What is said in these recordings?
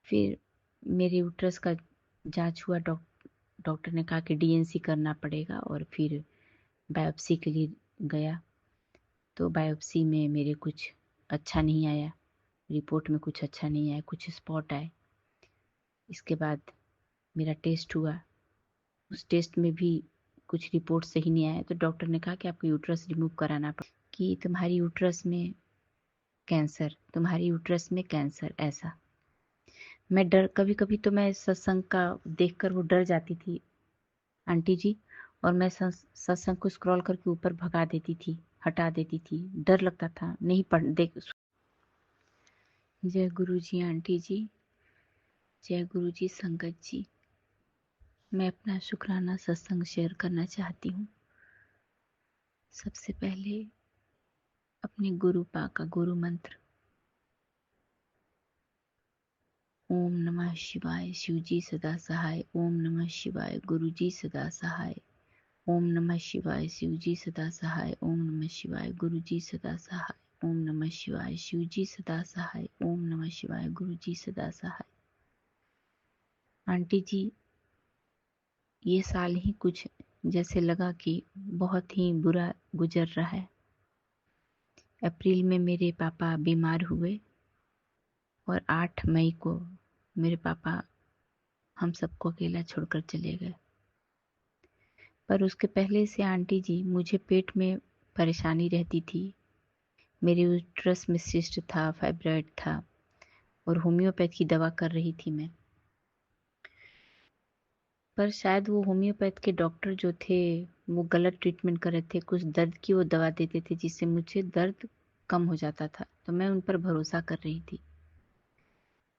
फिर मेरे यूट्रस का जांच हुआ। डॉक्टर ने कहा कि डीएनसी करना पड़ेगा और फिर बायोप्सी के लिए गया। तो बायोप्सी में मेरे कुछ अच्छा नहीं आया, रिपोर्ट में कुछ अच्छा नहीं आया, कुछ स्पॉट आए। इसके बाद मेरा टेस्ट हुआ, उस टेस्ट में भी कुछ रिपोर्ट सही नहीं आया। तो डॉक्टर ने कहा कि आपको यूट्रस रिमूव कराना पड़ेगा, कि तुम्हारी यूट्रस में कैंसर, तुम्हारी यूट्रस में कैंसर। ऐसा मैं डर, कभी कभी तो मैं सत्संग का देखकर वो डर जाती थी आंटी जी, और मैं सत्संग को स्क्रॉल करके ऊपर भगा देती थी, हटा देती थी, डर लगता था नहीं पढ़ देख। जय गुरु जी आंटी जी, जय गुरु जी संगत जी। मैं अपना शुक्राना सत्संग शेयर करना चाहती हूँ। सबसे पहले अपने गुरु पा का गुरु मंत्र ओम नमः शिवाय, शिव जी सदा सहाय। ओम नमः शिवाय, गुरु जी सदा सहाय। ओम नमः शिवाय, शिव जी सदा सहाय। ओम नमः शिवाय, गुरु जी सदा सहाय। ओम नमः शिवाय, शिव जी सदा सहाय। ओम नमः शिवाय, गुरु जी सदा सहाय। आंटी जी, ये साल ही कुछ जैसे लगा कि बहुत ही बुरा गुजर रहा है। अप्रैल में मेरे पापा बीमार हुए और 8 मई को मेरे पापा हम सबको अकेला छोड़कर चले गए। पर उसके पहले से आंटी जी मुझे पेट में परेशानी रहती थी। मेरे यूट्रस में सिस्ट था, फाइब्रॉइड था और होम्योपैथ की दवा कर रही थी मैं। पर शायद वो होम्योपैथ के डॉक्टर जो थे वो गलत ट्रीटमेंट कर रहे थे। कुछ दर्द की वो दवा देते थे जिससे मुझे दर्द कम हो जाता था, तो मैं उन पर भरोसा कर रही थी।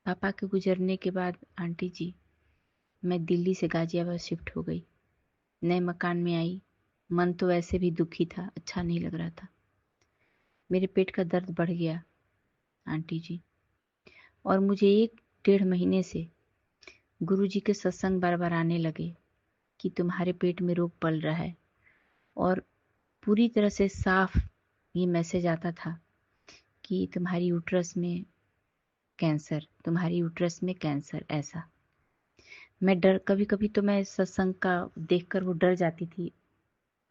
पापा के गुजरने के बाद आंटी जी मैं दिल्ली से गाजियाबाद शिफ्ट हो गई, नए मकान में आई। मन तो वैसे भी दुखी था, अच्छा नहीं लग रहा था। मेरे पेट का दर्द बढ़ गया आंटी जी, और मुझे 1 डेढ़ महीने से गुरुजी के सत्संग बार बार आने लगे कि तुम्हारे पेट में रोग पल रहा है, और पूरी तरह से साफ ये मैसेज आता था कि तुम्हारी यूट्रस में कैंसर, तुम्हारी यूट्रस में कैंसर। ऐसा मैं डर, कभी कभी तो मैं सत्संग का देखकर वो डर जाती थी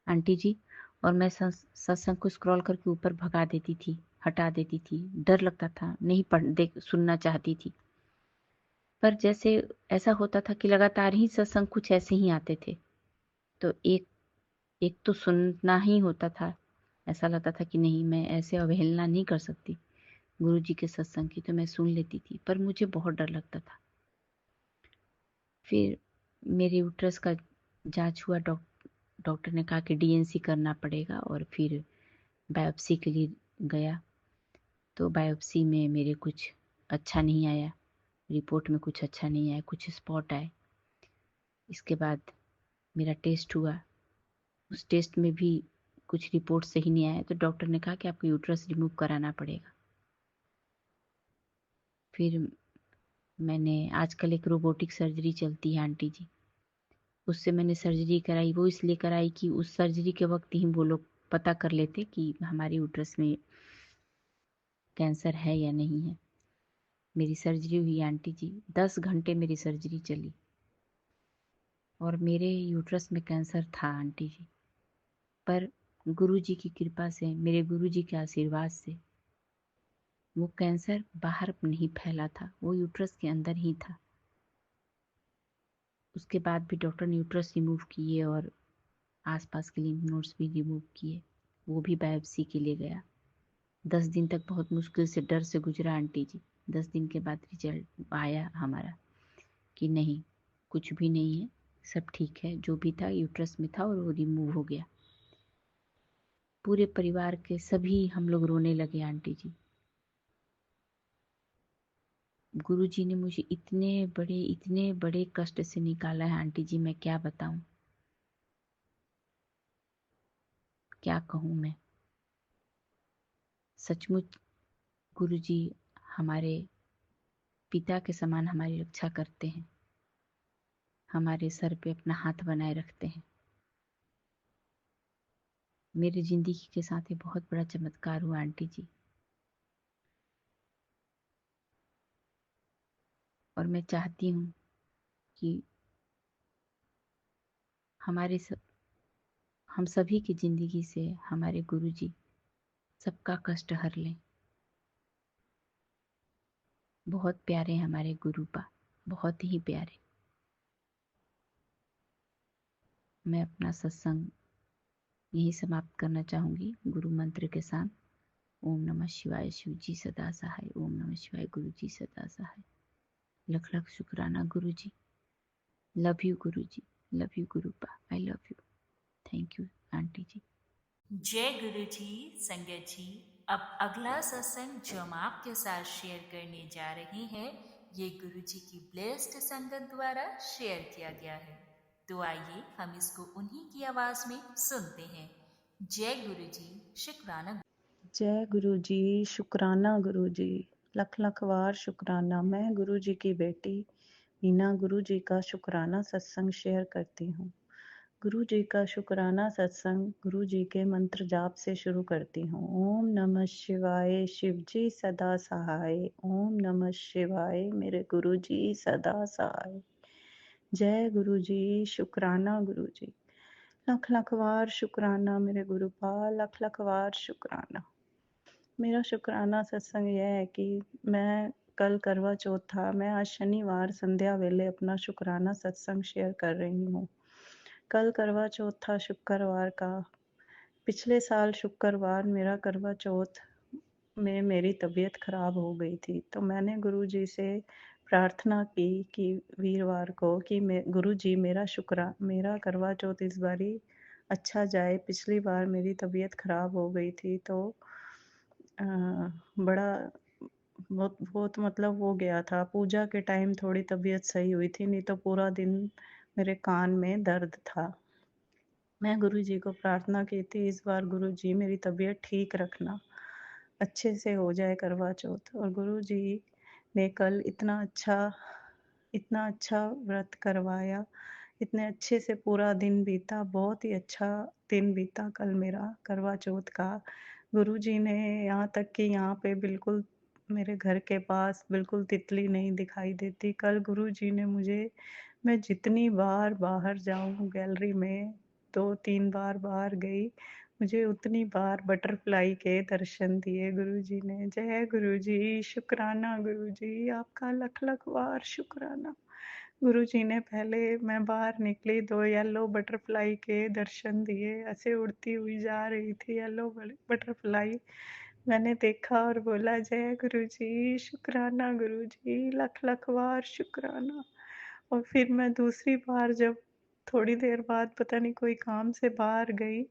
आंटी जी, और मैं सत्संग को स्क्रॉल करके ऊपर भगा देती थी, हटा देती थी, डर लगता था नहीं पढ़ देख सुनना चाहती थी। पर जैसे ऐसा होता था कि लगातार ही सत्संग कुछ ऐसे ही आते थे, तो एक एक तो सुनना ही होता था। ऐसा लगता था कि नहीं, मैं ऐसे अवहेलना नहीं कर सकती गुरु जी के सत्संग की, तो मैं सुन लेती थी, पर मुझे बहुत डर लगता था। फिर मेरे यूट्रस का जांच हुआ। डॉक्टर ने कहा कि डीएनसी करना पड़ेगा और फिर बायोप्सी के लिए गया। तो बायोप्सी में मेरे कुछ अच्छा नहीं आया, रिपोर्ट में कुछ अच्छा नहीं आया, कुछ स्पॉट आए। इसके बाद मेरा टेस्ट हुआ, उस टेस्ट में भी कुछ रिपोर्ट सही नहीं आया। तो डॉक्टर ने कहा कि आपको यूट्रस रिमूव कराना पड़ेगा। फिर मैंने, आजकल एक रोबोटिक सर्जरी चलती है आंटी जी, उससे मैंने सर्जरी कराई। वो इसलिए कराई कि उस सर्जरी के वक्त ही वो लोग पता कर लेते कि हमारे यूट्रस में कैंसर है या नहीं है। मेरी सर्जरी हुई आंटी जी, 10 घंटे मेरी सर्जरी चली और मेरे यूट्रस में कैंसर था आंटी जी। पर गुरु जी की कृपा से, मेरे गुरु जी के आशीर्वाद से वो कैंसर बाहर नहीं फैला था, वो यूट्रस के अंदर ही था। उसके बाद भी डॉक्टर ने यूट्रस रिमूव किए और आसपास के लिम्फ नोड्स भी रिमूव किए। वो भी बायोप्सी के लिए गया। 10 दिन तक बहुत मुश्किल से, डर से गुजरा आंटी जी। 10 दिन के बाद रिजल्ट आया हमारा कि नहीं, कुछ भी नहीं है, सब ठीक है, जो भी था यूट्रस में था और वो रिमूव हो गया। पूरे परिवार के सभी हम लोग रोने लगे आंटी जी। गुरु जी ने मुझे इतने बड़े कष्ट से निकाला है आंटी जी, मैं क्या बताऊं, क्या कहूं मैं। सचमुच गुरु जी हमारे पिता के समान हमारी रक्षा करते हैं, हमारे सर पे अपना हाथ बनाए रखते हैं। मेरी जिंदगी के साथ ये बहुत बड़ा चमत्कार हुआ आंटी जी। और मैं चाहती हूँ कि हमारे हम सभी की ज़िंदगी से हमारे गुरुजी सबका कष्ट हर लें। बहुत प्यारे हमारे गुरुपा, बहुत ही प्यारे। मैं अपना सत्संग यही समाप्त करना चाहूँगी गुरु मंत्र के साथ। ओम नमः शिवाय, शिव जी सदा सहाय। ओम नमः शिवाय, गुरु जी सदा सहाय। लख लख शुक्राना गुरु ji. Love you guru ji, love you गुरुपा, I love you. Thank you aunty ji. जय गुरु जी। संगत जी, अब अगला सत्संग जो हम आपके साथ शेयर करने जा रहे हैं, ये गुरु जी की ब्लेस्ड संगत द्वारा शेयर किया गया है। तो आइए हम इसको उन्हीं की आवाज में सुनते हैं। जय गुरु जी, शुक्राना। जय गुरु जी, शुक्राना गुरु जी, लख लख वार शुक्राना। मैं गुरु जी की बेटी मीना गुरु जी का शुक्राना सत्संग शेयर करती हूँ। गुरु जी का शुक्राना सत्संग गुरु जी के मंत्र जाप से शुरू करती हूँ। ओम नमः शिवाय, शिव जी सदा सहाय। ओम नमः शिवाय, मेरे गुरु जी सदा सहाय। जय गुरु जी, शुक्राना गुरु जी, लख लख वार शुक्राना मेरे गुरुपाल, लख लख वार शुक्राना। मेरा शुक्राना सत्संग यह है कि मैं कल करवा चौथ था। मैं आज शनिवार संध्या वेले अपना शुक्राना सत्संग शेयर कर रही हूँ। कल करवा चौथ था शुक्रवार का। पिछले साल शुक्रवार मेरा करवा चौथ में मेरी तबीयत खराब हो गई थी, तो मैंने गुरु जी से प्रार्थना की कि वीरवार को कि गुरु जी मेरा करवा चौथ इस बारी अच्छा जाए। पिछली बार मेरी तबीयत खराब हो गई थी, तो बड़ा बहुत बहुत मतलब वो गया था। पूजा के टाइम थोड़ी तबीयत सही हुई थी, नहीं तो पूरा दिन मेरे कान में दर्द था। मैं गुरु जी को प्रार्थना की थी, इस बार गुरु जी मेरी तबीयत ठीक रखना, अच्छे से हो जाए करवा चौथ। और गुरु जी ने कल इतना अच्छा व्रत करवाया, इतने अच्छे से पूरा दिन बीता। बहुत ही अच्छा दिन बीता कल मेरा करवा चौथ का। गुरु जी ने यहाँ तक कि यहाँ पे बिल्कुल मेरे घर के पास बिल्कुल तितली नहीं दिखाई देती। कल गुरु जी ने मैं जितनी बार बाहर जाऊँ गैलरी में, 2-3 बार बाहर गई, मुझे उतनी बार बटरफ्लाई के दर्शन दिए गुरु जी ने। जय गुरु जी, शुक्राना गुरु जी, आपका लख लख वार शुक्राना। गुरु जी ने पहले मैं बाहर निकली, 2 येलो बटरफ्लाई के दर्शन दिए। ऐसे उड़ती हुई जा रही थी येलो बटरफ्लाई। मैंने देखा और बोला जय गुरु जी, शुक्राना गुरु जी, लख लख वार शुक्राना। और फिर मैं दूसरी बार जब थोड़ी देर बाद पता नहीं कोई काम से बाहर गई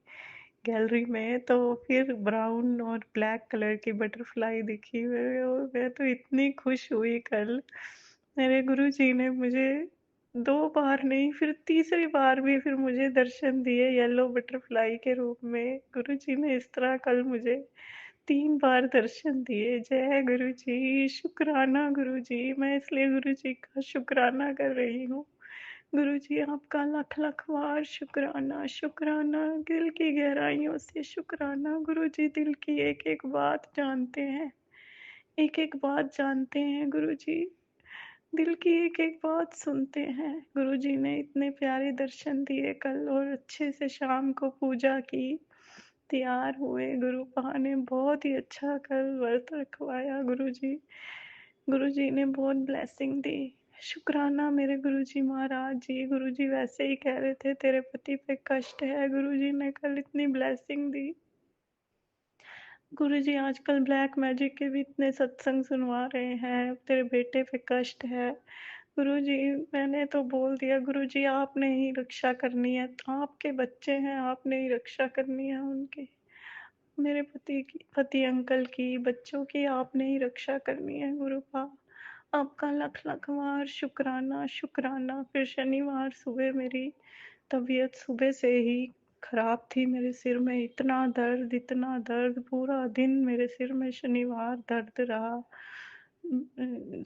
गैलरी में, तो फिर ब्राउन और ब्लैक कलर की बटरफ्लाई दिखी। मैं तो इतनी खुश हुई कल। मेरे गुरुजी ने मुझे 2 बार नहीं, फिर तीसरी बार भी फिर मुझे दर्शन दिए येलो बटरफ्लाई के रूप में। गुरुजी ने इस तरह कल मुझे 3 बार दर्शन दिए। जय गुरुजी, शुक्राना गुरुजी। मैं इसलिए गुरुजी का शुक्राना कर रही हूँ। गुरुजी आपका लख लख बार शुक्राना, शुक्राना, दिल की गहराइयों से शुक्राना। गुरुजी दिल की एक एक बात जानते हैं, एक एक बात जानते हैं। गुरुजी दिल की एक एक बात सुनते हैं। गुरुजी ने इतने प्यारे दर्शन दिए कल, और अच्छे से शाम को पूजा की, तैयार हुए। गुरुपा ने बहुत ही अच्छा कल व्रत रखवाया। गुरुजी ने बहुत ब्लेसिंग दी। शुक्राना मेरे गुरुजी महाराज जी। गुरुजी वैसे ही कह रहे थे तेरे पति पे कष्ट है, गुरुजी ने कल इतनी ब्लेसिंग दी। गुरुजी आजकल ब्लैक मैजिक के भी इतने सत्संग सुनवा रहे हैं, तेरे बेटे पे कष्ट है। गुरुजी मैंने तो बोल दिया, गुरुजी आपने ही रक्षा करनी है, आपके बच्चे हैं, आपने ही रक्षा करनी है उनकी, मेरे पति अंकल की, बच्चों की आपने ही रक्षा करनी है। गुरुपा आपका लख लख बार शुक्राना, शुक्राना। फिर शनिवार सुबह मेरी तबीयत सुबह से ही खराब थी। मेरे सिर में इतना दर्द, इतना दर्द, पूरा दिन मेरे सिर में शनिवार दर्द रहा।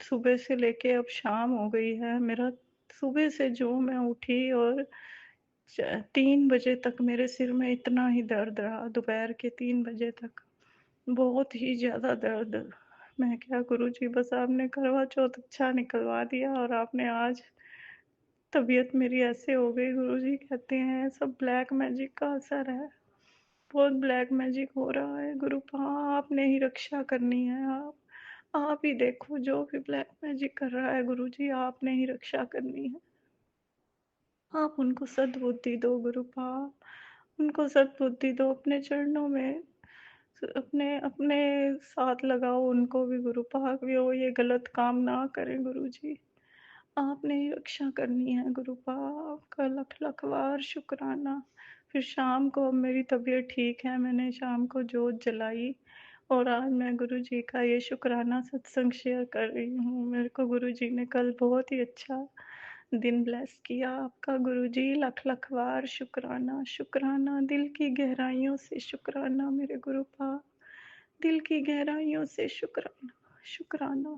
सुबह से लेके अब शाम हो गई है। मेरा सुबह से जो मैं उठी और 3 बजे तक मेरे सिर में इतना ही दर्द रहा, दोपहर के 3 बजे तक बहुत ही ज़्यादा दर्द। मैं क्या गुरुजी, बस आपने करवा चौथ अच्छा निकलवा दिया और आपने आज तबीयत मेरी ऐसे हो गई। गुरुजी कहते हैं सब ब्लैक मैजिक का असर है, बहुत ब्लैक मैजिक हो रहा है। गुरुपा आपने ही रक्षा करनी है। आप ही देखो, जो भी ब्लैक मैजिक कर रहा है गुरुजी, आपने ही रक्षा करनी है। आप उनको सद्बुद्धि दो गुरुपा, उनको सद्बुद्धि दो, अपने चरणों में अपने अपने साथ लगाओ उनको भी गुरुपा, कि वो ये गलत काम ना करें गुरुजी। आपने ही रक्षा करनी है गुरुपा, आपका लख लख बार शुक्राना। फिर शाम को अब मेरी तबीयत ठीक है, मैंने शाम को जोत जलाई और आज मैं गुरुजी का ये शुक्राना सत्संग शेयर कर रही हूँ। मेरे को गुरुजी ने कल बहुत ही अच्छा दिन ब्लेस किया। आपका गुरुजी लख लख बार शुक्राना, शुक्राना, दिल की गहराइयों से शुक्राना मेरे गुरुपा, दिल की गहराइयों से शुक्राना, शुक्राना।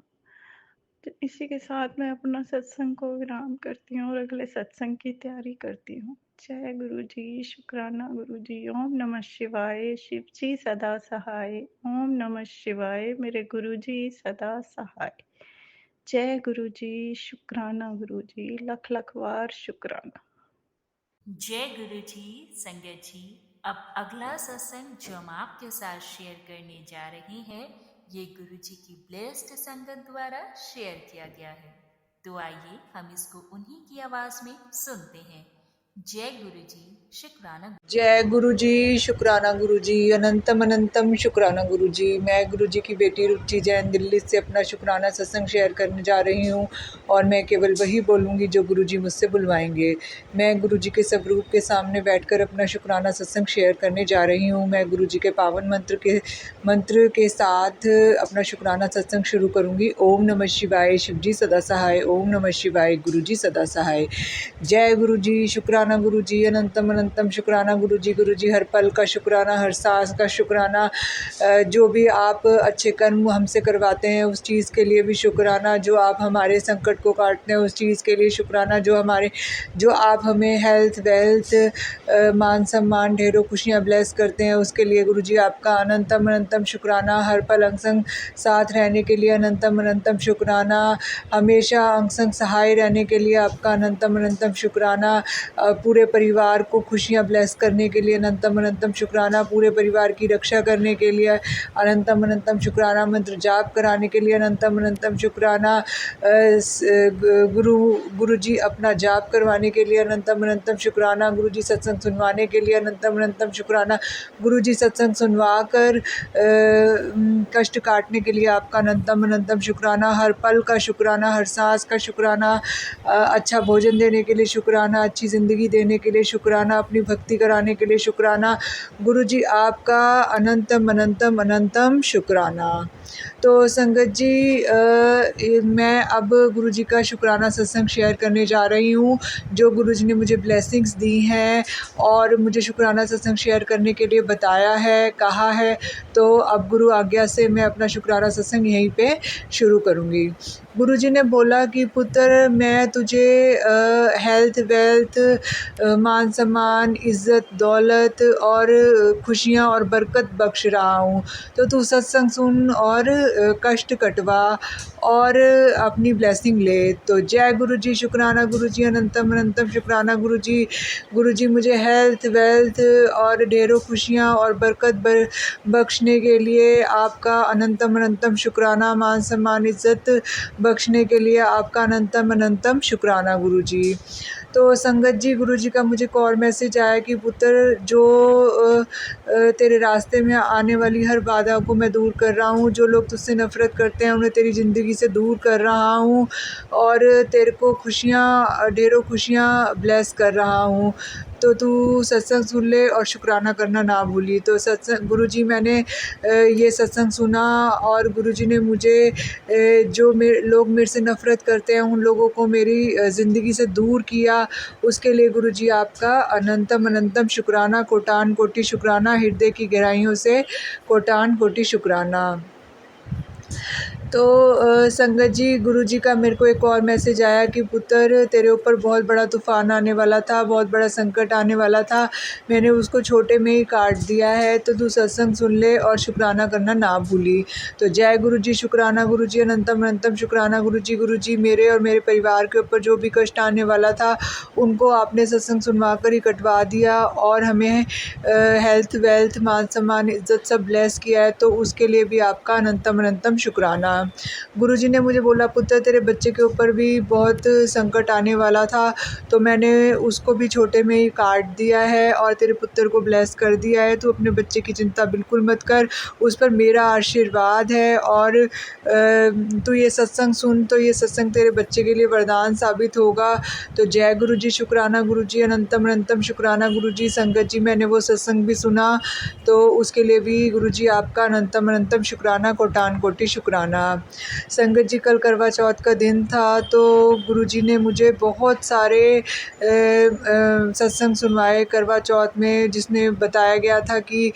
तो इसी के साथ मैं अपना सत्संग को विराम करती हूँ और अगले सत्संग की तैयारी करती हूँ। जय गुरु जी, शुक्राना गुरु जी। ओम नमः शिवाय, शिव जी सदा सहाय। ओम नमः शिवाय, मेरे गुरु जी सदा सहाय। जय गुरु जी, शुक्राना गुरु जी, लख लख बार शुक्राना। जय गुरु जी। संगत जी, अब अगला सत्संग जो हम आपके साथ शेयर करने जा रहे हैं, ये गुरु जी की ब्लेस्ड संगत द्वारा शेयर किया गया है। तो आइए हम इसको उन्हीं की आवाज में सुनते हैं। जय गुरु जी, शुक्राना। जय गुरु जी, शुक्राना गुरु जी, अनंतम अनंतम शुक्राना गुरु जी। मैं गुरु जी की बेटी रुचि जैन दिल्ली से अपना शुक्राना सत्संग शेयर करने जा रही हूँ और मैं केवल वही बोलूँगी जो गुरु जी मुझसे बुलवाएंगे। मैं गुरु जी के स्वरूप के सामने बैठकर अपना शुक्राना सत्संग शेयर करने जा रही हूँ। मैं गुरु जी के पावन मंत्र के साथ अपना शुक्राना सत्संग शुरू करूँगी। ओम नमः शिवाय, शिव जी सदा सहाय। ओम नमः शिवाय, गुरु जी सदा सहाय। जय गुरु जी, शुक्राना गुरु जी, अनंतम अनंतम शुक्राना गुरु जी, हर पल का शुक्राना, हर सांस का शुक्राना। जो भी आप अच्छे कर्म हमसे करवाते हैं उस चीज़ के लिए भी शुक्राना। जो आप हमारे संकट को काटते हैं उस चीज़ के लिए शुक्राना। जो आप हमें हेल्थ वेल्थ मान सम्मान ढेरों खुशियाँ ब्लेस करते हैं उसके लिए गुरु जी आपका अनंतम अनंतम शुक्राना। हर पल अंग संग साथ रहने के लिए अनंतम अनंतम शुक्राना। हमेशा अंग संग सहाय रहने के लिए आपका अनंतम अनंतम शुक्राना। पूरे परिवार को खुशियाँ ब्लेस करने के लिए अनंतम अनंतम शुक्राना। पूरे परिवार की रक्षा करने के लिए अनंतम अनंतम शुक्राना। मंत्र जाप कराने के लिए अनंतम अनंतम शुक्राना। गुरु जी अपना जाप करवाने के लिए अनंतम अनंतम शुक्राना। गुरु जी सत्संग सुनवाने के लिए अनंतम अनंतम शुक्राना। गुरु जी सत्संग सुनवा कर कष्ट काटने के लिए आपका अनंतम अनंतम शुक्राना। हर पल का शुक्राना, हर सांस का शुक्राना। अच्छा भोजन देने के लिए शुक्राना, अच्छी ज़िंदगी देने के लिए शुक्राना, अपनी भक्ति कराने के लिए शुक्राना। गुरु जी आपका अनंतम अनंतम अनंतम शुक्राना। तो संगत जी, मैं अब गुरु जी का शुक्राना सत्संग शेयर करने जा रही हूँ जो गुरु जी ने मुझे ब्लेसिंग्स दी हैं और मुझे शुक्राना सत्संग शेयर करने के लिए बताया है, कहा है। तो अब गुरु आज्ञा से मैं अपना शुक्राना सत्संग यहीं पे शुरू करूँगी। गुरु जी ने बोला कि पुत्र, मैं तुझे हेल्थ वेल्थ मान सम्मान इज़्ज़त दौलत और खुशियाँ और बरकत बख्श रहा हूँ। तो तू सत्संग सुन और कष्ट कटवा और अपनी ब्लेसिंग ले। तो जय गुरु जी, शुक्राना गुरु जी, अनंतम अनंतम शुक्राना गुरु जी। गुरु जी मुझे हेल्थ वेल्थ और ढेरों खुशियाँ और बरकत बख्शने के लिए आपका अनंतम अनंतम शुक्राना। मान सम्मान इज़्ज़त बख्शने के लिए आपका अनंतम अनंतम शुक्राना गुरु जी। तो संगत जी, गुरु जी का मुझे एक और मैसेज आया कि पुत्र, जो तेरे रास्ते में आने वाली हर बाधा को मैं दूर कर रहा हूँ। जो लोग तुझसे नफ़रत करते हैं उन्हें तेरी ज़िंदगी से दूर कर रहा हूँ और तेरे को खुशियाँ ढेरों खुशियाँ ब्लेस कर रहा हूँ। तो तू सत्संग सुन ले और शुक्राना करना ना भूली। तो सत्संग गुरुजी, मैंने ये सत्संग सुना और गुरुजी ने मुझे जो लोग मेरे से नफ़रत करते हैं उन लोगों को मेरी ज़िंदगी से दूर किया। उसके लिए गुरुजी आपका अनंतम अनंतम शुक्राना, कोटान कोटि शुक्राना, हृदय की गहराइयों से कोटान कोटि शुक्राना। तो संगत जी, गुरुजी का मेरे को एक और मैसेज आया कि पुत्र तेरे ऊपर बहुत बड़ा तूफ़ान आने वाला था, बहुत बड़ा संकट आने वाला था, मैंने उसको छोटे में ही काट दिया है, तो तू सत्संग सुन ले और शुक्राना करना ना भूली। तो जय गुरुजी, शुक्राना गुरुजी, अनंतम अनंतम शुक्राना गुरुजी। गुरुजी, मेरे और मेरे परिवार के ऊपर जो भी कष्ट आने वाला था उनको आपने सत्संग सुनवा कर ही कटवा दिया और हमें हेल्थ, वेल्थ, मान सम्मान, इज़्ज़त सब ब्लेस किया है, तो उसके लिए भी आपका अनंतम अनंतम शुक्राना। गुरुजी ने मुझे बोला, पुत्र तेरे बच्चे के ऊपर भी बहुत संकट आने वाला था, तो मैंने उसको भी छोटे में ही काट दिया है और तेरे पुत्र को ब्लेस कर दिया है। तू अपने बच्चे की चिंता बिल्कुल मत कर, उस पर मेरा आशीर्वाद है और तू ये सत्संग सुन, तो ये सत्संग तेरे बच्चे के लिए वरदान साबित होगा। तो जय गुरुजी, शुक्राना गुरुजी, अनंतम अनंतम शुक्राना गुरुजी। संगत जी, मैंने वो सत्संग भी सुना, तो उसके लिए भी गुरुजी आपका अनंतम अनंतम शुक्राना, कोटान कोटि शुक्राना। संगत जी, कल करवा चौथ का दिन था, तो गुरुजी ने मुझे बहुत सारे सत्संग सुनवाए करवा चौथ में, जिसमें बताया गया था कि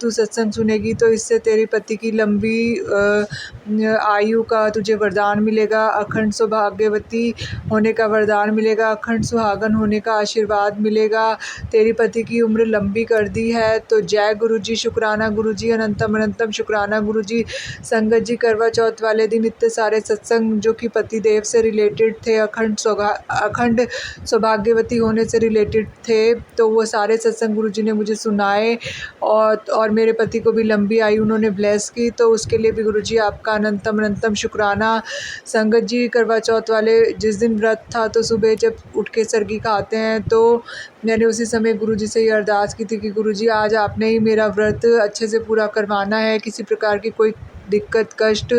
तू सत्संग सुनेगी तो इससे तेरे पति की लंबी आयु का तुझे वरदान मिलेगा, अखंड सौभाग्यवती होने का वरदान मिलेगा, अखंड सुहागन होने का आशीर्वाद मिलेगा, तेरी पति की उम्र लंबी कर दी है। तो जय गुरुजी, शुक्राना गुरुजी, अनंतम अनंतम शुक्राना गुरुजी। संगत जी, करवा चौथ वाले दिन इतने सारे सत्संग जो कि पति देव से रिलेटेड थे, अखंड सौभाग्यवती होने से रिलेटेड थे, तो वो सारे सत्संग गुरुजी ने मुझे सुनाए और मेरे पति को भी लंबी आयु उन्होंने ब्लेस की, तो उसके लिए भी गुरुजी आपका अनंतम अनंतम शुक्राना। संगत जी, करवा चौथ वाले जिस दिन व्रत था, तो सुबह जब उठ के सरगी खाते हैं, तो मैंने उसी समय गुरुजी से ये अरदास की थी कि गुरुजी, आज आपने ही मेरा व्रत अच्छे से पूरा करवाना है, किसी प्रकार की कोई दिक्कत, कष्ट,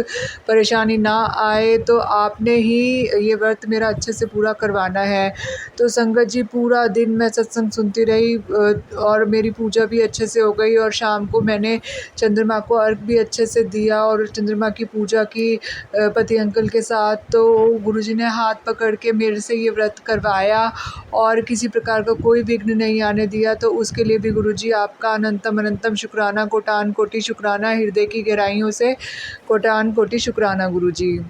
परेशानी ना आए, तो आपने ही ये व्रत मेरा अच्छे से पूरा करवाना है। तो संगत जी, पूरा दिन मैं सत्संग सुनती रही और मेरी पूजा भी अच्छे से हो गई और शाम को मैंने चंद्रमा को अर्घ भी अच्छे से दिया और चंद्रमा की पूजा की पति अंकल के साथ। तो गुरुजी ने हाथ पकड़ के मेरे से ये व्रत करवाया और किसी प्रकार का कोई विघ्न नहीं आने दिया, तो उसके लिए भी गुरुजी आपका अनंतम अनंतम शुक्राना, कोटान कोटि शुक्राना, हृदय की गहराइयों से कोटान कोटि शुक्राना गुरुजी।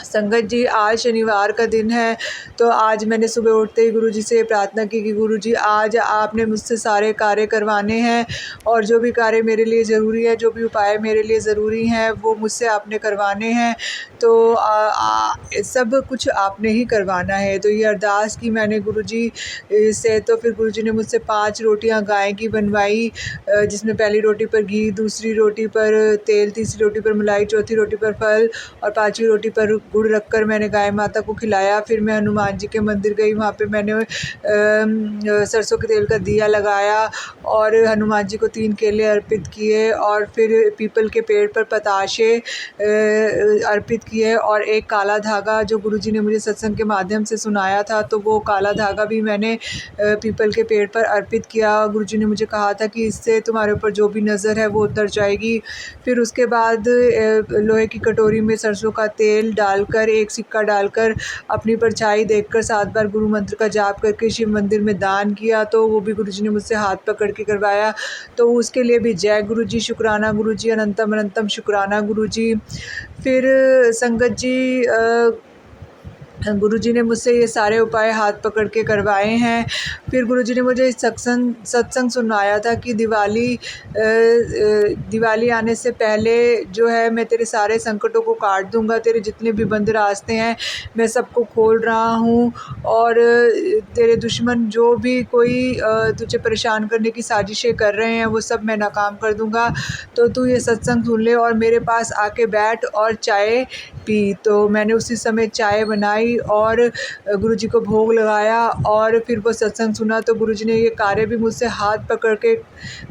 संगत जी, आज शनिवार का दिन है, तो आज मैंने सुबह उठते ही गुरुजी से प्रार्थना की कि गुरुजी, आज आपने मुझसे सारे कार्य करवाने हैं और जो भी कार्य मेरे लिए ज़रूरी है, जो भी उपाय मेरे लिए ज़रूरी हैं, वो मुझसे आपने करवाने हैं, तो सब कुछ आपने ही करवाना है। तो ये अरदास की मैंने गुरुजी से, तो फिर गुरुजी ने मुझसे 5 रोटियां गाय की बनवाई, जिसमें पहली रोटी पर घी, दूसरी रोटी पर तेल, तीसरी रोटी पर मलाई, चौथी रोटी पर फल और 5वीं रोटी पर गुड़ रखकर मैंने गाय माता को खिलाया। फिर मैं हनुमान जी के मंदिर गई, वहाँ पे मैंने सरसों के तेल का दिया लगाया और हनुमान जी को 3 केले अर्पित किए और फिर पीपल के पेड़ पर पताशे अर्पित किए और एक काला धागा जो गुरुजी ने मुझे सत्संग के माध्यम से सुनाया था, तो वो काला धागा भी मैंने पीपल के पेड़ पर अर्पित किया। गुरुजी ने मुझे कहा था कि इससे तुम्हारे ऊपर जो भी नज़र है वो उतर जाएगी। फिर उसके बाद लोहे की कटोरी में सरसों का तेल डालकर, एक सिक्का डालकर, अपनी परछाई देखकर 7 बार गुरु मंत्र का जाप करके शिव मंदिर में दान किया, तो वो भी गुरुजी ने मुझसे हाथ पकड़ के करवाया। तो उसके लिए भी जय गुरुजी, शुक्राना गुरुजी, अनंतम अनंतम शुक्राना गुरुजी। फिर संगत जी, गुरुजी ने मुझसे ये सारे उपाय हाथ पकड़ के करवाए हैं। फिर गुरुजी ने मुझे सत्संग सुनाया था कि दिवाली आने से पहले जो है, मैं तेरे सारे संकटों को काट दूंगा, तेरे जितने भी बंद रास्ते हैं मैं सबको खोल रहा हूँ और तेरे दुश्मन जो भी कोई तुझे परेशान करने की साजिशें कर रहे हैं वो सब मैं नाकाम कर दूंगा। तो तू ये सत्संग सुन ले और मेरे पास आके बैठ और चाय पी। तो मैंने उसी समय चाय बनाई और गुरुजी को भोग लगाया और फिर वो सत्संग सुना। तो गुरुजी ने ये कार्य भी मुझसे हाथ पकड़ के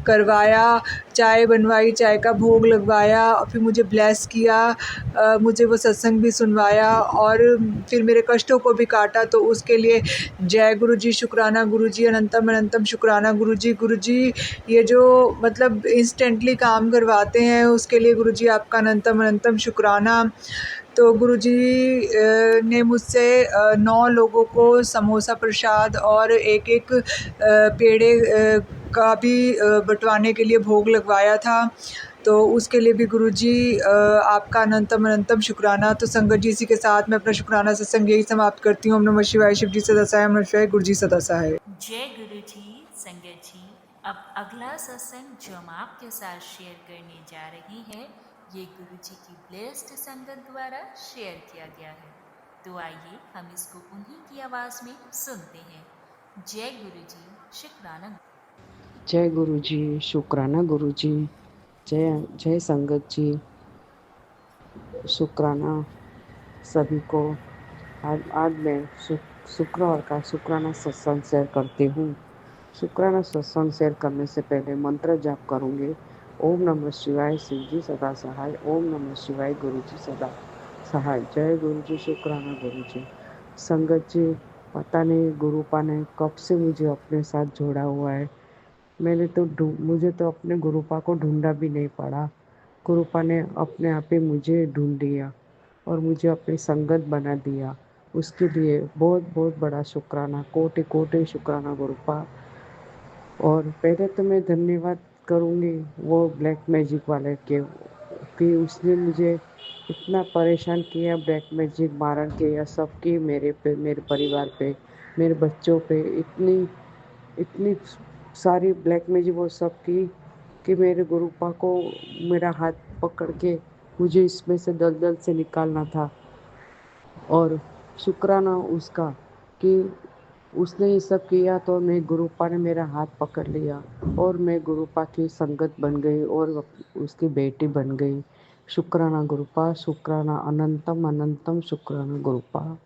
करवाया, चाय बनवाई, चाय का भोग लगवाया, फिर मुझे ब्लेस किया, मुझे वो सत्संग भी सुनवाया और फिर मेरे कष्टों को भी काटा। तो उसके लिए जय गुरुजी, शुक्राना गुरुजी, अनंतम अनंतम शुक्राना गुरुजी। गुरुजी ये जो मतलब इंस्टेंटली काम करवाते हैं, उसके लिए गुरुजी आपका अनंतम अनंतम शुक्राना। तो गुरुजी ने मुझसे 9 लोगों को समोसा प्रसाद और एक पेड़े का भी बंटवाने के लिए भोग लगवाया था। तो उसके लिए भी गुरुजी आपका अनंतम अनंतम शुक्राना। तो संगत जी, इसी के साथ मैं अपना शुक्राना सत्संग यही समाप्त करती हूँ। ओम नमः शिवाय। शिव जी सदा सहाय। ओम नमः शिवाय। गुरु जी सदा सहाय। जय गुरु जी। संगत जी, अब अगला सत्संग जो हम आपके साथ शेयर करने जा रहे हैं, ये गुरु जी की ब्लेस्ड संगत द्वारा शेयर किया गया है। तो आइए हम इसको उन्हीं की आवाज में सुनते हैं। जय गुरु जी। शुक्राना। जय गुरु जी, शुक्राना गुरु जी। जय जय संगत जी, शुक्राना सभी को। आज मैं शुक्रवार का शुक्राना सत्संग शेयर करती हूँ। शुक्राना सत्संग शेयर करने से पहले मंत्र जाप करूँगी। ओम नमः शिवाय। शिव जी सदा सहाय। ओम नमः शिवाय। गुरु जी सदा सहाय। जय गुरु जी। शुक्राना गुरु जी। संगत जी, पता नहीं गुरुपा ने कब से मुझे अपने साथ जोड़ा हुआ है। मुझे तो अपने गुरुपा को ढूंढा भी नहीं पड़ा। गुरुपा ने अपने आप ही मुझे ढूंढ लिया और मुझे अपनी संगत बना दिया। उसके लिए बहुत बहुत बड़ा शुक्राना, कोटि कोटि शुक्राना गुरुपा। और पहले तो मैं धन्यवाद करूँगी वो ब्लैक मैजिक वाले के, कि उसने मुझे इतना परेशान किया, ब्लैक मैजिक मारन के या सब की मेरे पे, मेरे परिवार पे, मेरे बच्चों पे इतनी इतनी सारी ब्लैक मैजिक वो सब की कि मेरे गुरुपा को मेरा हाथ पकड़ के मुझे इसमें से दलदल से निकालना था। और शुक्राना उसका कि उसने ये सब किया तो मैं गुरुपा ने मेरा हाथ पकड़ लिया और मैं गुरुपा की संगत बन गई और उसकी बेटी बन गई। शुक्राना गुरुपा, शुक्राना अनंतम अनंतम शुक्राना गुरुपा।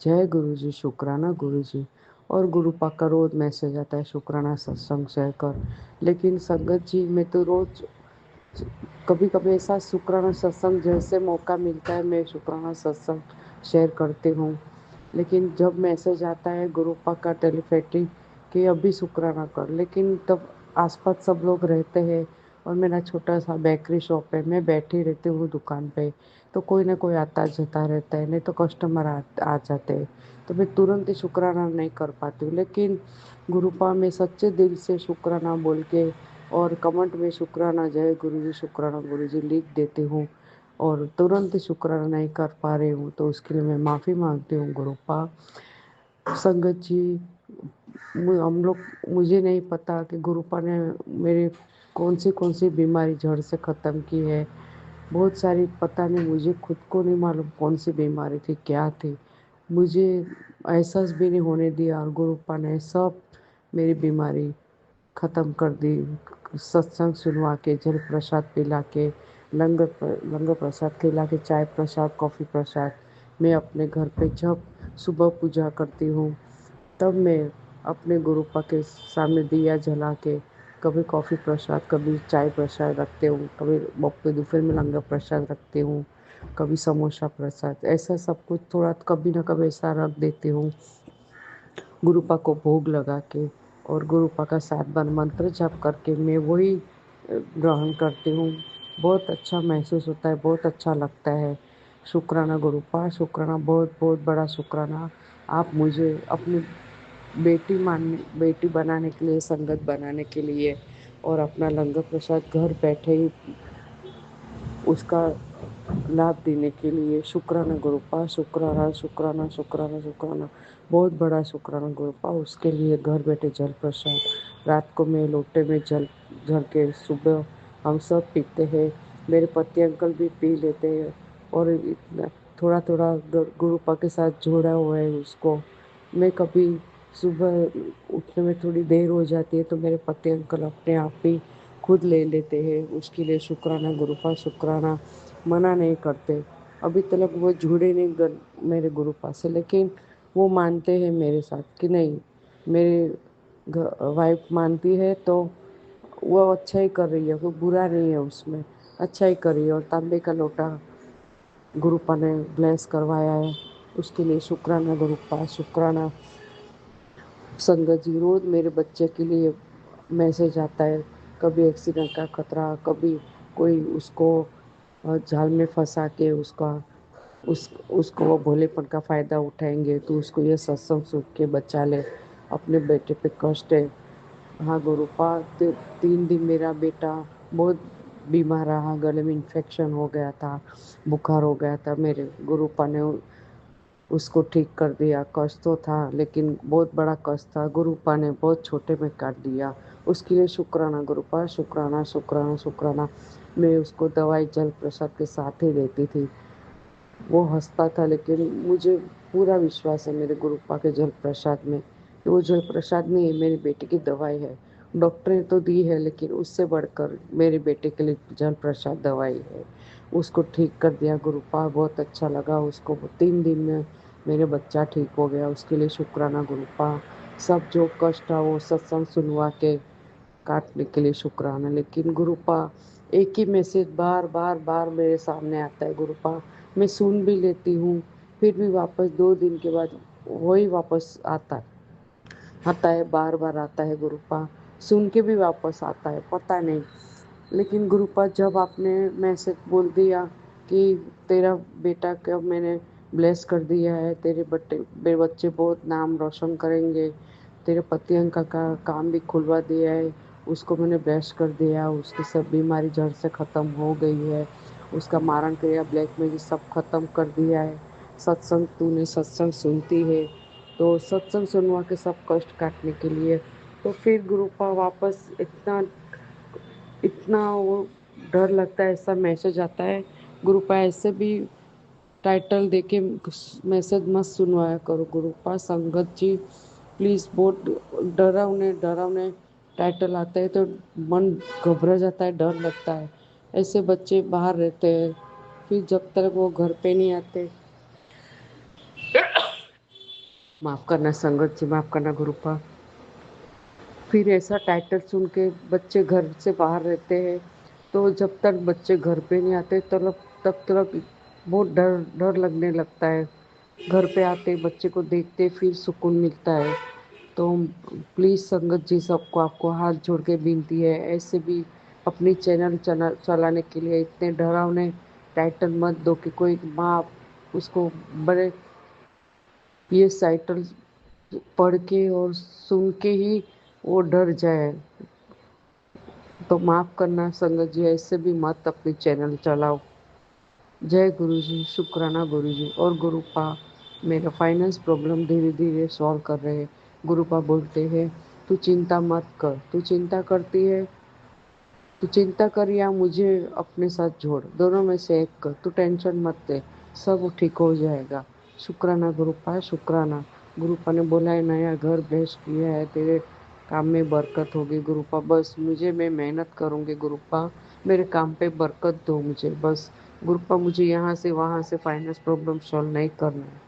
जय गुरु जी। शुक्राना गुरु जी। और गुरुपा का रोज मैसेज आता है शुक्राना सत्संग शेयर कर। लेकिन संगत जी, मैं तो रोज कभी कभी ऐसा शुक्राना सत्संग जैसे मौका मिलता है मैं शुक्राना सत्संग शेयर करती हूँ। लेकिन जब मैसेज आता है गुरुपा का टेलीपैथी कि अभी शुक्राना कर, लेकिन तब आसपास सब लोग रहते हैं और मेरा छोटा सा बेकरी शॉप है, मैं बैठी रहती हूँ दुकान पे, तो कोई ना कोई आता जाता रहता है, नहीं तो कस्टमर आ जाते हैं, तो मैं तुरंत ही शुक्राना नहीं कर पाती हूँ। लेकिन गुरुपा में सच्चे दिल से शुक्राना बोल के और कमेंट में शुक्राना जय गुरु जी, शुक्राना गुरु जी लिख देती हूँ और तुरंत शुक्राना नहीं कर पा रही हूँ, तो उसके लिए मैं माफ़ी मांगती हूँ गुरुपा। संगत जी, मुझे नहीं पता कि गुरुपा ने मेरी कौन सी बीमारी जड़ से ख़त्म की है। बहुत सारी, पता नहीं, मुझे खुद को नहीं मालूम कौन सी बीमारी थी, क्या थी, मुझे एहसास भी नहीं होने दिया और गुरुपा ने सब मेरी बीमारी ख़त्म कर दी। सत्संग सुनवा के, जल प्रसाद पिला के, लंगर प्रसाद खिला के, चाय प्रसाद, कॉफ़ी प्रसाद, मैं अपने घर पे जब सुबह पूजा करती हूँ तब मैं अपने गुरुपा के सामने दिया जला के कभी कॉफ़ी प्रसाद, कभी चाय प्रसाद रखते हूँ, कभी दोपहर में लंगर प्रसाद रखती हूँ, कभी समोसा प्रसाद, ऐसा सब कुछ थोड़ा कभी ना कभी ऐसा रख देती हूँ गुरुपा को भोग लगा के। और गुरुपा का 7 बार मंत्र जाप करके मैं वही ग्रहण करती हूँ। बहुत अच्छा महसूस होता है, बहुत अच्छा लगता है। शुक्राना गुरुपा, शुक्राना, बहुत बहुत बड़ा शुक्राना। आप मुझे अपनी बेटी बनाने के लिए, संगत बनाने के लिए और अपना लंगर प्रसाद घर बैठे ही उसका लाभ देने के लिए शुक्राना गुरुपा, शुक्राना शुक्राना शुक्राना शुक्राना, बहुत बड़ा शुक्राना गुरुपा। उसके लिए घर बैठे जल प्रसाद रात को मैं लोटे में जल भर के सुबह हम सब पीते हैं, मेरे पति अंकल भी पी लेते हैं। और इतना थोड़ा थोड़ा गुरुपा के साथ जोड़ा हुआ है उसको। मैं कभी सुबह उठने में थोड़ी देर हो जाती है तो मेरे पति अंकल अपने आप ही खुद ले लेते हैं। उसके लिए शुक्राना गुरुपा, शुक्राना, मना नहीं करते। अभी तक वो जुड़े नहीं मेरे गुरुपा से, लेकिन वो मानते हैं मेरे साथ कि नहीं, मेरी वाइफ मानती है तो वो अच्छा ही कर रही है, कोई बुरा नहीं है उसमें, अच्छा ही कर रही है। और तांबे का लोटा गुरुपा ने ब्लेस करवाया है, उसके लिए शुक्राना गुरुपा, शुक्राना। संगत जी, रोज़ मेरे बच्चे के लिए मैसेज आता है, कभी एक्सीडेंट का खतरा, कभी कोई उसको जाल में फंसा के उसको वो भोलेपन का फ़ायदा उठाएंगे, तो उसको ये सत्संग सुन के बचा ले, अपने बेटे पे कष्ट है। हाँ गुरुपा, 3 दिन मेरा बेटा बहुत बीमार रहा, गले में इन्फेक्शन हो गया था, बुखार हो गया था। मेरे गुरुपा ने उसको ठीक कर दिया। कष्ट तो था लेकिन बहुत बड़ा कष्ट था, गुरुपा ने बहुत छोटे में काट दिया। उसके लिए शुक्राना गुरुपा, शुक्राना शुक्राना शुक्राना। मैं उसको दवाई जल प्रसाद के साथ ही देती थी। वो हंसता था लेकिन मुझे पूरा विश्वास है मेरे गुरुपा के जल प्रसाद में कि वो जल प्रसाद नहीं है, मेरी बेटी की दवाई है। डॉक्टर ने तो दी है लेकिन उससे बढ़कर मेरे बेटे के लिए जल प्रसाद दवाई है। उसको ठीक कर दिया गुरुपा, बहुत अच्छा लगा उसको। 3 दिन में मेरे बच्चा ठीक हो गया, उसके लिए शुक्राना गुरुपा। सब जो कष्ट था वो सत्संग सुनवा के काटने के लिए शुक्राना। लेकिन गुरुपा एक ही मैसेज बार बार बार मेरे सामने आता है गुरुपा। मैं सुन भी लेती हूँ, फिर भी वापस 2 दिन के बाद वही वापस आता है, बार बार आता है गुरुपा। सुन के भी वापस आता है, पता नहीं। लेकिन गुरुपा जब आपने मैसेज बोल दिया कि तेरा बेटा का मैंने ब्लेस कर दिया है, मेरे बच्चे बहुत नाम रोशन करेंगे, तेरे पति अंका का काम भी खुलवा दिया है, उसको मैंने ब्लेस कर दिया, उसकी सब बीमारी जड़ से ख़त्म हो गई है, उसका मारण क्रिया ब्लैक मैजिक सब खत्म कर दिया है। सत्संग तूने सत्संग सुनती है तो सत्संग सुनवा के सब कष्ट काटने के लिए। तो फिर गुरुपा वापस इतना इतना वो डर लगता है, ऐसा मैसेज आता है गुरुपा। ऐसे भी टाइटल देके मैसेज मत सुनवाया करो गुरुपा। संगत जी प्लीज़, बहुत डरावने डरावने टाइटल आते हैं तो मन घबरा जाता है, डर लगता है। ऐसे बच्चे बाहर रहते हैं, फिर जब तक वो घर पे नहीं आते। माफ़ करना संगत जी, माफ़ करना गुरुपा। फिर ऐसा टाइटल सुन के बच्चे घर से बाहर रहते हैं, तो जब तक बच्चे घर पे नहीं आते तब तक बहुत डर डर लगने लगता है। घर पे आते बच्चे को देखते फिर सुकून मिलता है। तो प्लीज़ संगत जी, सबको आपको हाथ जोड़ के विनती है, ऐसे भी अपनी चैनल चलाने के लिए इतने डरावने टाइटल मत दो कि कोई माँ उसको बड़े ये टाइटल पढ़ के और सुन के ही वो डर जाए। तो माफ़ करना संगत जी, ऐसे भी मत अपनी चैनल चलाओ। जय गुरु जी, शुक्राना गुरु जी। और गुरुपा मेरा फाइनेंस प्रॉब्लम धीरे धीरे सॉल्व कर रहे हैं। गुरुपा बोलते हैं तू चिंता मत कर, तू चिंता करती है, तू चिंता कर या मुझे अपने साथ जोड़, दोनों में से एक कर, तू टेंशन मत ले, सब ठीक हो जाएगा। शुक्राना गुरुपा, शुक्राना। गुरुपा ने बोला है नया घर ब्लेस किया है, तेरे काम में बरकत होगी गुरुपा। बस मुझे, मैं मेहनत करूँगी गुरुपा, मेरे काम पे बरकत दो मुझे बस। गुरुपा मुझे यहाँ से वहाँ से फाइनेंस प्रॉब्लम सॉल्व नहीं करना है।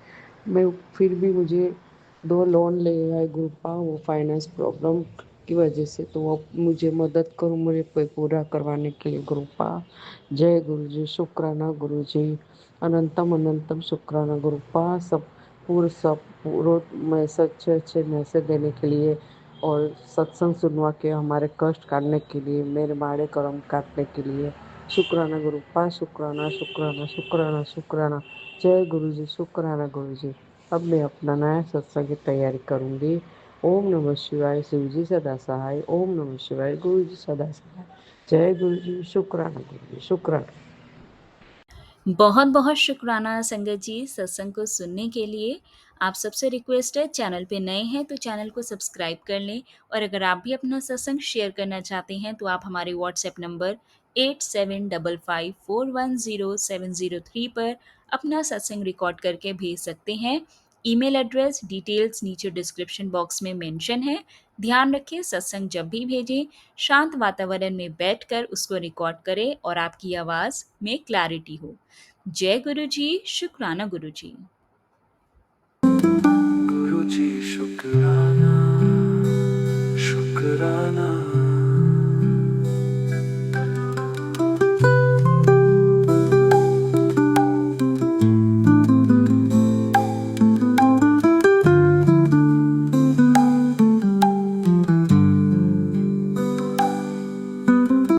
मैं फिर भी मुझे 2 लोन ले आए गुरुपा, वो फाइनेंस प्रॉब्लम की वजह से, तो वो मुझे मदद करो मुझे पूरा करवाने के लिए गुरुपा। जय गुरु जी, शुक्राना गुरु जी, अनंतम अनंतम शुक्राना गुरुपा। सब पूरा मैसेज अच्छे अच्छे मैसेज देने के लिए और सत्संग सुनवा के हमारे कष्ट काटने के लिए, मेरे माड़े कर्म काटने के लिए शुक्राना गुरुपा, शुक्राना शुक्राना शुक्राना शुक्राना। जय गुरु जी, शुक्राना गुरु जी। अब मैं अपना नया सत्संग की तैयारी करूँगी। ओम नमः शिवाय, शिव जी सदा सहाय। ओम नमः शिवाय, गुरु जी सदा सहाय। जय गुरु जी, शुक्राना गुरु जी, शुक्राना। बहुत बहुत शुक्राना संगत जी सत्संग को सुनने के लिए। आप सबसे रिक्वेस्ट है, चैनल पे नए हैं तो चैनल को सब्सक्राइब कर लें, और अगर आप भी अपना सत्संग शेयर करना चाहते हैं तो आप हमारे व्हाट्सएप नंबर 8755410703 पर अपना सत्संग रिकॉर्ड करके भेज सकते हैं। ईमेल एड्रेस डिटेल्स नीचे डिस्क्रिप्शन बॉक्स में मेंशन है। ध्यान रखें, सत्संग जब भी भेजें शांत वातावरण में बैठकर उसको रिकॉर्ड करें और आपकी आवाज़ में क्लैरिटी हो। जय गुरु जी, शुक्राना गुरु जी। गुरु जी शुक्राना, शुक्राना।